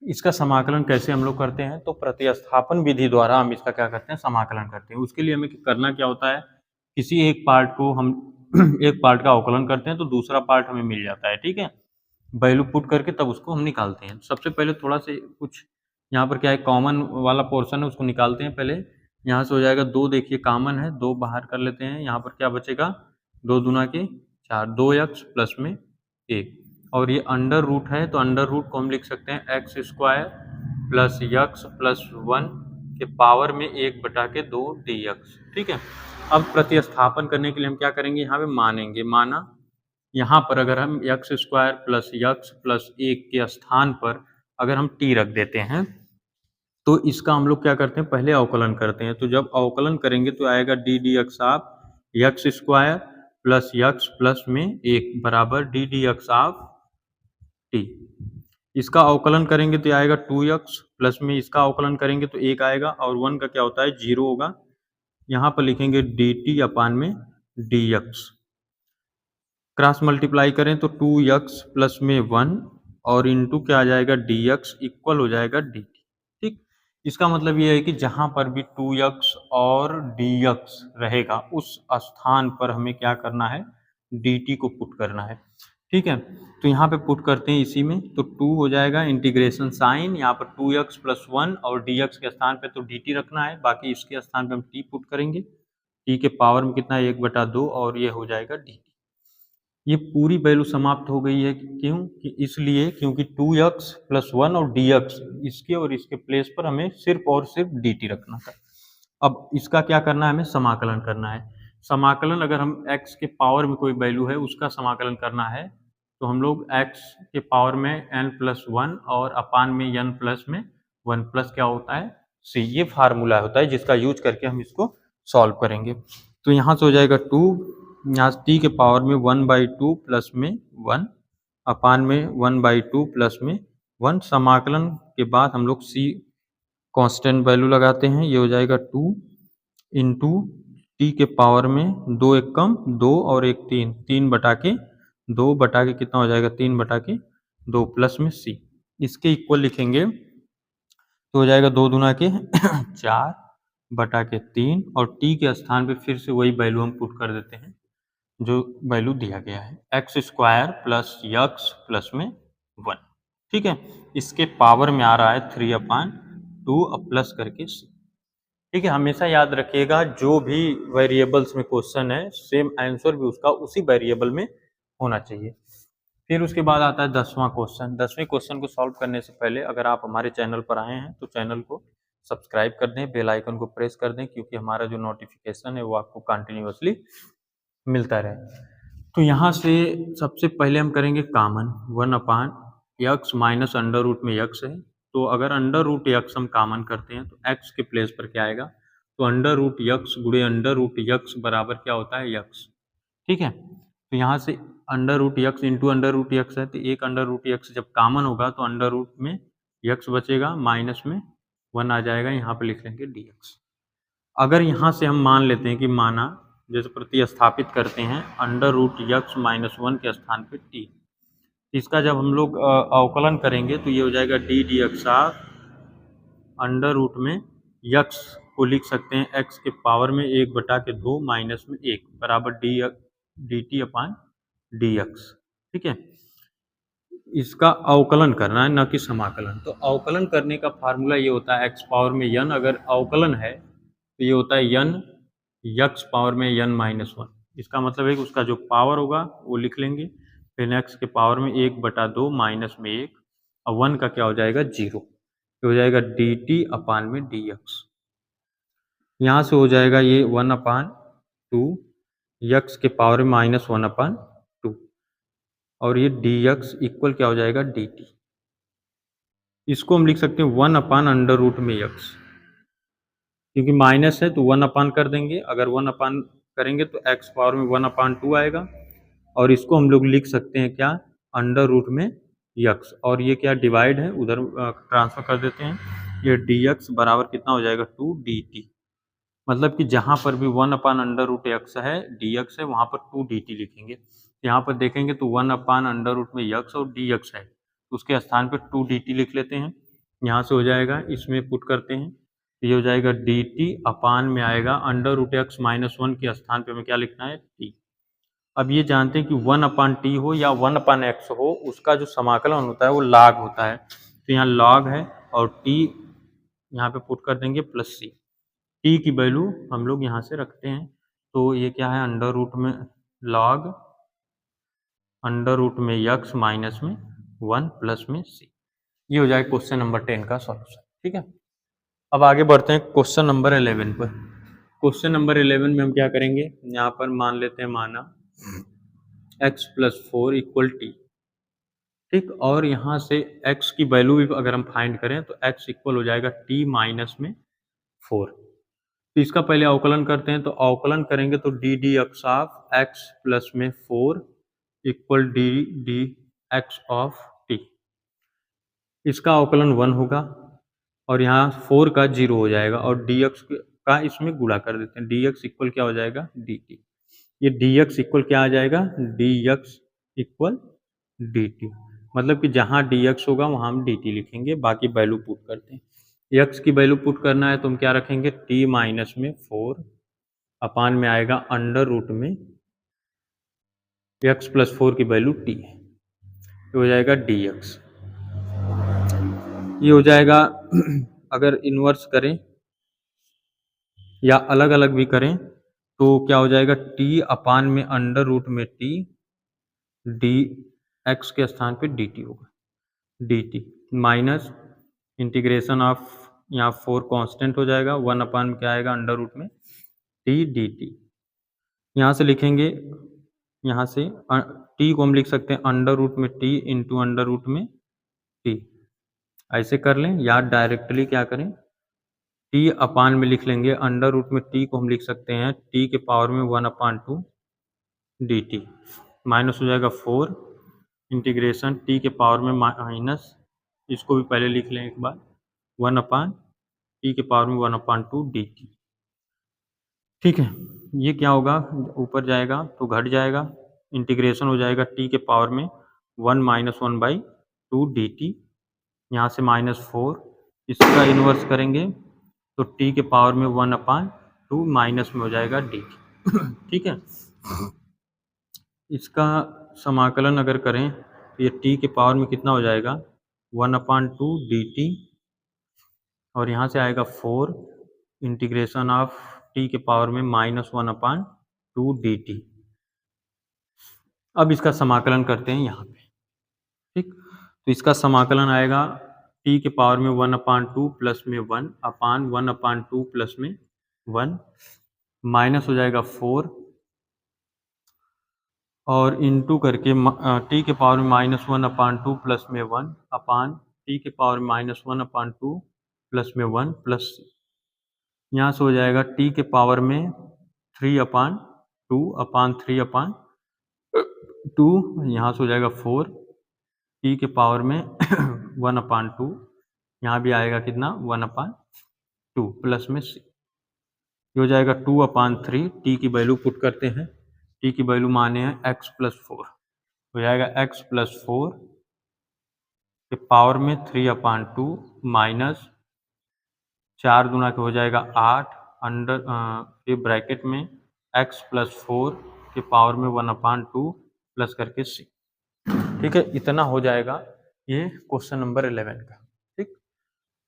इसका समाकलन कैसे हम लोग करते हैं, तो प्रतिस्थापन विधि द्वारा हम इसका क्या करते हैं, समाकलन करते हैं। उसके लिए हमें करना क्या होता है, किसी एक पार्ट को हम एक पार्ट का अवकलन करते हैं तो दूसरा पार्ट हमें मिल जाता है, ठीक है। वैल्यू पुट करके तब उसको हम निकालते हैं। सबसे पहले थोड़ा से कुछ यहाँ पर क्या है, कॉमन वाला पोर्शन है उसको निकालते हैं पहले। यहाँ से हो जाएगा 2, देखिए कॉमन है, 2 बाहर कर लेते हैं। यहाँ पर क्या बचेगा, 2 दूना के 4, 2x प्लस में 1, और ये अंडर रूट है तो अंडर रूट को हम लिख सकते हैं x square plus x plus 1 के पावर में 1/2 dx, ठीक है। अब प्रतिस्थापन करने के लिए हम क्या करेंगे, यहाँ पे मानेंगे, माना यहाँ पर अगर हम x square plus x plus 1 के स्थान पर अगर हम t रख देते हैं तो इसका हम लोग क्या करते हैं, पहले अवकलन करते हैं। तो जब अवकलन करेंगे तो आएगा D d x of x square plus x plus में 1 बराबर D d x of T. इसका अवकलन करेंगे तो आएगा 2x प्लस में इसका अवकलन करेंगे तो 1 आएगा, और 1 का क्या होता है, 0 होगा। यहाँ पर लिखेंगे dt अपान में dx, क्रॉस मल्टीप्लाई करें तो 2x प्लस में 1 और इंटू क्या आ जाएगा, dx इक्वल हो जाएगा dt, ठीक। इसका मतलब ये है कि जहाँ पर भी 2x और dx रहेगा उस स्थान पर हमें क्या करना है, dt को पुट करना है, ठीक है। तो यहाँ पे पुट करते हैं इसी में, तो 2 हो जाएगा इंटीग्रेशन साइन, यहाँ पर 2x प्लस 1 और dx के स्थान पे तो dt रखना है, बाकी इसके स्थान पे हम t पुट करेंगे। t के पावर में कितना है, 1/2, और ये हो जाएगा dt। ये पूरी वैल्यू समाप्त हो गई है, क्यों कि इसलिए क्योंकि 2x प्लस 1 और dx इसके और इसके प्लेस पर हमें सिर्फ और सिर्फ dt रखना था। अब इसका क्या करना है, हमें समाकलन करना है। समाकलन अगर हम x के पावर में कोई वैल्यू है उसका समाकलन करना है तो हम लोग x के पावर में n+1 और अपान में n प्लस में 1 प्लस क्या होता है, c, ये फार्मूला होता है जिसका यूज करके हम इसको सॉल्व करेंगे। तो यहाँ से हो जाएगा 2, यहाँ t के पावर में 1/2 प्लस में 1 अपान में 1/2 प्लस में 1। समाकलन के बाद हम लोग c कांस्टेंट वैल्यू लगाते हैं, ये हो जाएगा 2 इंटू टी के पावर में 2 एक कम 2 और 1 3, 3/2 बटा के कितना हो जाएगा, 3/2 प्लस में c, इसके इक्वल लिखेंगे तो हो जाएगा 2 दूना के 4/3, और t के स्थान पे फिर से वही वैल्यू हम पुट कर देते हैं जो वैल्यू दिया गया है, x square plus x plus में 1, ठीक है। इसके पावर में आ रहा है 3/2 अब प्लस करके c, ठीक है। हमेशा याद रखिएगा जो भी वेरिएबल्स में क्वेश्चन है सेम आंसर भी उसका उसी वेरिएबल में होना चाहिए। फिर उसके बाद आता है 10वां क्वेश्चन। 10वें क्वेश्चन को सॉल्व करने से पहले अगर आप हमारे चैनल पर आए हैं तो चैनल को सब्सक्राइब कर दें, बेल आइकन को प्रेस कर दें, क्योंकि हमारा जो नोटिफिकेशन है वो आपको कंटिन्यूअसली मिलता रहे। तो यहाँ से सबसे पहले हम करेंगे common, 1/x minus under root में x है, तो अगर अंडर रूट x हम कॉमन करते हैं तो x के प्लेस पर क्या आएगा, तो अंडर रूट x गुणे अंडर रूट x बराबर क्या होता है, x, ठीक है। तो यहाँ से under root x into under root x है, तो एक अंडर रूट x जब कॉमन होगा तो अंडर रूट में x बचेगा, माइनस में 1 आ जाएगा, यहाँ पे लिख लेंगे dx। अगर यहाँ से हम मान लेते हैं कि माना जैसे प्रतिस्थापित करते हैं अंडर रूट x माइनस 1 के स्थान पे t, इसका जब हम लोग अवकलन करेंगे तो ये हो जाएगा d d x of under root में x को लिख सकते हैं x के पावर में 1/2 माइनस में 1 बराबर D T upon D x, ठीक है। इसका अवकलन करना है, न कि समाकलन। तो अवकलन करने का फार्मूला ये होता है x पावर में n, अगर अवकलन है तो ये होता है n x पावर में n-1। इसका मतलब है कि उसका जो पावर होगा वो लिख लेंगे, फिर x के पावर में 1/2 माइनस में 1 और 1 का क्या हो जाएगा, 0, तो हो जाएगा dt अपान में dx। यहाँ से हो जाएगा ये 1/2 x के पावर में -1/2, और ये dx इक्वल क्या हो जाएगा, dt। इसको हम लिख सकते हैं 1/√x, क्योंकि माइनस है तो 1 कर देंगे, अगर 1 करेंगे तो x पावर में 1/2 आएगा, और इसको हम लोग लिख सकते हैं क्या, अंडर रूट में x, और ये क्या डिवाइड है उधर ट्रांसफर कर देते हैं, ये dx बराबर कितना हो जाएगा, 2 dt। मतलब कि जहाँ पर भी 1/√x है dx है वहाँ पर 2 dt लिखेंगे। यहाँ पर देखेंगे तो 1/√में x और dx है, उसके स्थान पर 2 dt लिख लेते हैं। यहाँ से हो जाएगा, इसमें पुट करते हैं, ये हो जाएगा डी टी अपान में आएगा under root x minus one के स्थान पे हमें क्या लिखना है, टी। अब ये जानते हैं कि वन अपान टी हो या वन अपान एक्स हो, उसका जो समाकलन होता है वो लॉग होता है। तो यहाँ लॉग है और टी यहाँ पे पुट कर देंगे प्लस सी। टी की वैल्यू हम लोग यहाँ से रखते हैं, तो ये क्या है, अंडर रूट में लॉग अंडर रूट में यक्स माइनस में वन प्लस में सी। ये हो जाएगा क्वेश्चन नंबर 10 का सॉल्यूशन। ठीक है, अब आगे बढ़ते हैं क्वेश्चन नंबर 11 पर। क्वेश्चन नंबर 11 में हम क्या करेंगे, यहाँ पर मान लेते हैं, माना x plus four equal T. ठीक, और यहाँ से x की वैल्यू भी अगर हम फाइंड करें तो x इक्वल हो जाएगा t माइनस में 4। तो इसका पहले अवकलन करते हैं, तो अवकलन करेंगे तो D d x of x plus में 4 equal D d x of t। इसका अवकलन 1 होगा और यहाँ 4 का 0 हो जाएगा और dx का इसमें गुणा कर देते हैं, dx इक्वल क्या हो जाएगा, dt। ये dx इक्वल क्या आ जाएगा, dx इक्वल dt। मतलब कि जहाँ dx होगा वहाँ हम dt लिखेंगे, बाकी वैल्यू पुट करते हैं। x की वैल्यू पुट करना है तो हम क्या रखेंगे, t माइनस में 4 अपान में आएगा अंडर रूट में x प्लस 4 की वैल्यू t है, तो हो जाएगा dx। ये हो जाएगा अगर इन्वर्स करें या अलग अलग भी करें तो क्या हो जाएगा, t अपान में अंडर रूट में t डी एक्स के स्थान पे dt होगा, dt माइनस इंटीग्रेशन ऑफ, यहाँ 4 कांस्टेंट हो जाएगा, 1 अपान में क्या आएगा, अंडर रूट में t dt। यहाँ से लिखेंगे, यहाँ से t को हम लिख सकते हैं अंडर रूट में t इंटू अंडर रूट में t, ऐसे कर लें, या डायरेक्टली क्या करें, t अपान में लिख लेंगे, अंडर रूट में t को हम लिख सकते हैं t के पावर में 1 अपान 2 dt, माइनस हो जाएगा 4 इंटीग्रेशन t के पावर में माइनस, इसको भी पहले लिख लें एक बार, 1 अपान t के पावर में 1 अपान 2 dt। ठीक है, ये क्या होगा, ऊपर जाएगा तो घट जाएगा, इंटीग्रेशन हो जाएगा t के पावर में 1 माइनस 1 बाई 2 dt, यहाँ से -4, इसका इन्वर्स करेंगे तो t के पावर में 1 अपान 2 माइनस में हो जाएगा dt। ठीक है, इसका समाकलन अगर करें तो ये t के पावर में कितना हो जाएगा, 1 अपान 2 dt, और यहाँ से आएगा 4 इंटीग्रेशन ऑफ t के पावर में -1 अपान 2 dt। अब इसका समाकलन करते हैं यहाँ पे। ठीक, तो इसका समाकलन आएगा t के पावर में 1 अपान 2 प्लस में 1 अपान 1 अपान 2 प्लस में 1, माइनस हो जाएगा 4 और इनटू करके t के पावर में -1 अपान 2 प्लस में 1 अपान t के पावर में -1 अपान 2 प्लस में 1 प्लस, यहाँ से हो जाएगा t के पावर में 3 अपान 2 अपान 3 अपान 2, यहाँ से हो जाएगा 4 t के पावर में 1 अपान 2, यहाँ भी आएगा कितना, 1 अपान 2 प्लस में c, ये हो जाएगा 2 अपान 3, t की वैल्यू पुट करते हैं, t की वैल्यू माने हैं x प्लस 4, हो जाएगा x प्लस 4 के पावर में 3 अपान 2 माइनस 4 दूना के हो जाएगा 8 अंडर ये ब्रैकेट में x प्लस 4 के पावर में 1 अपान 2 प्लस करके c। ठीक है, इतना हो जाएगा ये क्वेश्चन नंबर 11 का।